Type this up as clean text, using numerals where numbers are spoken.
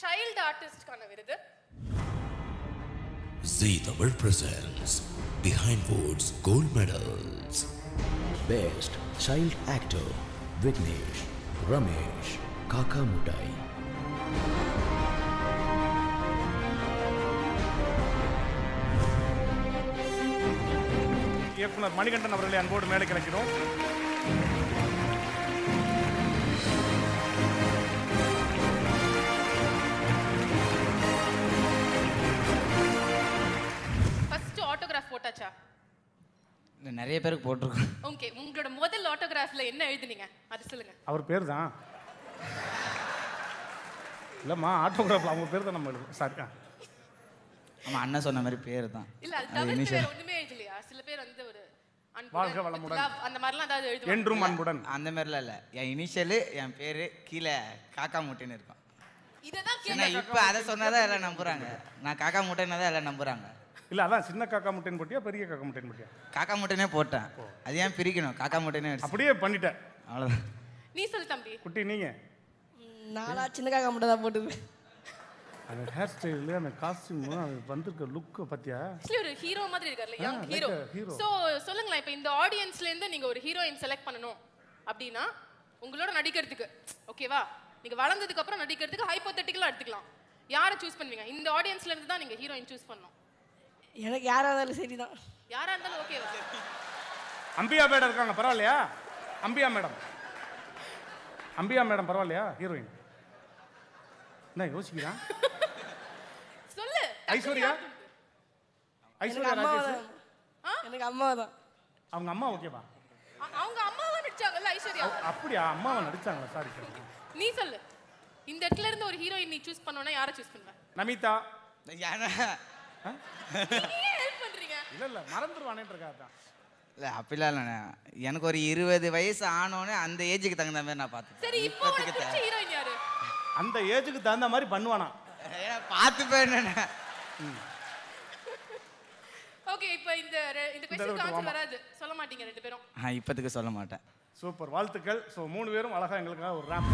Child ஆர்டிஸ்ட்கான விருது Zee Tamil presents Behind Woods Gold Medals. Best Child Actor Vignesh Ramesh Kaka Mutai. இயக்குனர் மணிகண்டன் அவர்களை அன்போடு மேடைக்கு அழைக்கிறோம். ஃபர்ஸ்ட் ஆட்டோகிராஃப் போட்டாச்சா? நிறைய பேருக்கு போட்டிருக்கோம். ஓகே, உங்களோட முதல் ஆட்டோகிராஃப்ல என்ன எழுதுனீங்க அது சொல்லுங்க. அவர் பேர் தான் இல்லம்மா, ஆட்டோகிராஃப்ல அவங்க பேர் தான் நம்ம எழுதும். சாரி, ஆமா, அண்ணன் சொன்ன மாதிரி பேர் தான். இல்ல அது தவிர்த்து வேற ஒண்ணுமே எழுதலையா? சில பேர் வந்து ஒரு வாழ்க வளமுடன் அந்த மாதிரிலாம் ஏதாவது எழுதுவாங்க. என்றும் அன்புடன் அந்த மாதிரிலாம் இல்லை. என் இனிஷியலு, என் பேரு, கீழே காக்கா முட்டைன்னு இருக்கும். இததான் ஏன்னா இப்போ அதை சொன்னாதான் எல்லாம் நம்புறாங்க. நான் காக்கா முட்டைன்னா தான் எல்லாம் நம்புறாங்க. இல்ல அதான் சின்ன காக்கா முட்டைன்னு போட்டியா பெரிய காக்கா முட்டைன்னு போட்டியா? காக்கா முட்டைனே போட்டேன். அது ஏன் பிரிக்கணும்? காக்கா முட்டைனே அப்படியே பண்ணிட்டேன். அவ்வளோதான். நீ சொல்லு தம்பி. குட்டி நீங்க? நானா சின்ன காக்கா மட்டும் தான் போட்டுது. அந்த ஹேர் ஸ்டைலு, அந்த காஸ்டியூம், அது வந்திருக்க லுக்கு பத்தியா? ஆக்சுவலி ஒரு ஹீரோ மாதிரி இருக்கார்ல, யங் ஹீரோ. சோ சொல்லுங்களேன், இப்போ இந்த ஆடியன்ஸ்ல இருந்து நீங்க ஒரு ஹீரோயின் செலக்ட் பண்ணனும் அப்படினா உங்களோட நடிக்கிறதுக்கு ஓகேவா? நீங்க வளர்ந்ததுக்கு அப்புறம் நடிக்கிறதுக்கு ஹைபோதெட்டிக்கலா எடுத்துக்கலாம். யாரை சூஸ் பண்ணுவீங்க? இந்த ஆடியன்ஸ்ல இருந்து தான் நீங்க ஹீரோயின் சூஸ் பண்ணனும். எனக்கு யாரா இருந்தாலும் சரிதான். யாரா இருந்தாலும் ஓகேவா? அம்பியா மேடம் இருக்காங்க, பரவாயில்லையா? அம்பியா மேடம் பரவாயில்லையா ஹீரோயின்? என்ன யோசிக்கிறா? சொல்லு. ஐஸ்வர்யா ராஜேஷ். எனக்கு அம்மா தான். அவங்க அம்மா ஓகேவா? அவங்க அம்மாவா நடிச்சாங்கல்ல ஐஸ்வர்யா? அப்படியா? அம்மாவா நடிச்சாங்களா? Sorry sorry. நீ சொல்லு. இந்த இடத்துல இருந்து ஒரு ஹீரோயின் நீ சூஸ் பண்ணனும்னா யாரை சூஸ் பண்ணுவ? நமிதா. யாரா? நீங்க ஹெல்ப் பண்றீங்க. இல்ல மறந்துடுவானேன்றதுக்காக தான். இல்லை அப்படிலாம் இல்லைண்ணே. எனக்கு ஒரு 20 வயசு ஆனோன்னே அந்த ஏஜுக்கு தகுந்த மாதிரி நான் பார்த்தேன். சரி, இப்போ உனக்கு பிடிச்ச ஹீரோயின் யாரு? அந்த ஏஜுக்கு தகுந்த மாதிரி பண்ணுவானா? பார்த்துப்பேன். ஓகே, இப்போ இந்த क्वेश्चन ஆன்சர் வராது. சொல்ல மாட்டீங்க ரெண்டு பேரும். இப்போதைக்கு சொல்ல மாட்டேன். சூப்பர், வாழ்த்துக்கள். ஸோ 3 பேரும் அழகா எங்களுக்காக ஒரு ரேப்.